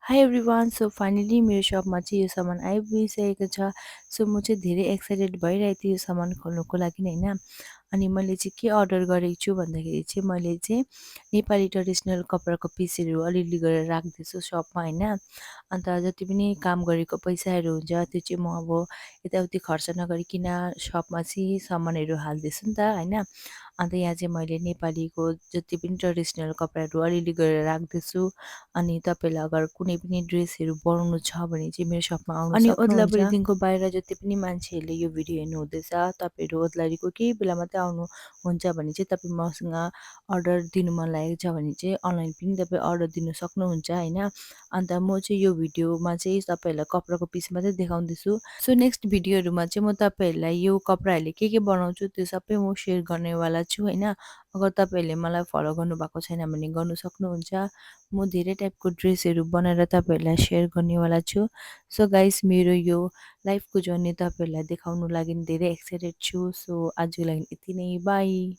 High everyone so finally मेरो सपमा चाहिँ यो सामान आइपुगिसकेको छ। सो म चाहिँ धेरै एक्साइटेड भइरहेको थिएँ यो सामान खोल्नुको लागि होइन। अनि मैले चाहिँ के अर्डर गरेको छु भन्दाखेरि चाहिँ मैले चाहिँ नेपाली ट्रेडिसनल कपडाको पिसहरू अलिअलि गरेर राख्दैछु सपमा होइन। अन्त जति पनि काम गरेको पैसाहरू हुन्छ त्यो चाहिँ म अब यताउति खर्च नगरिकन सपमा चाहिँ सामानहरू हाल्दैछु नि त होइन। अन्त यहाँ चाहिँ मैले नेपालीको जति पनि ट्रेडिसनल कपडाहरू अलिअलि गरेर राख्दैछु। अनि तपाईँलाई अगर कुनै पनि ड्रेसहरू बनाउनु छ भने चाहिँ मेरो सपमा आउनु अनि सक्नुहुन्छ। ओद्लाबारीदेखिको बाहिर जति पनि मान्छेहरूले यो भिडियो हेर्नुहुँदैछ तपाईँहरू ओद्लाबारीको केही बेला मात्रै आउनुहुन्छ भने चाहिँ तपाईँ मसँग अर्डर दिनु मन लागेको छ भने चाहिँ अनलाइन पनि तपाईँ अर्डर दिनु सक्नुहुन्छ होइन। अन्त म चाहिँ यो भिडियोमा चाहिँ तपाईँहरूलाई कपडाको पिस मात्रै देखाउँदैछु। सो नेक्स्ट भिडियोहरूमा चाहिँ म तपाईँहरूलाई यो कपडाहरूले के बनाउँछु त्यो सबै म सेयर गर्नेवाला छु होइन। अगर तपाईँहरूले मलाई फलो गर्नुभएको छैन भने गर्नु सक्नुहुन्छ। म धेरै टाइपको ड्रेसहरू बनाएर तपाईँहरूलाई सेयर गर्नेवाला छु। सो गाइस मेरो यो लाइफको जर्नी तपाईँहरूलाई देखाउनु लागि धेरै एक्साइटेड छु। सो आजको लागि यति नै, बाई।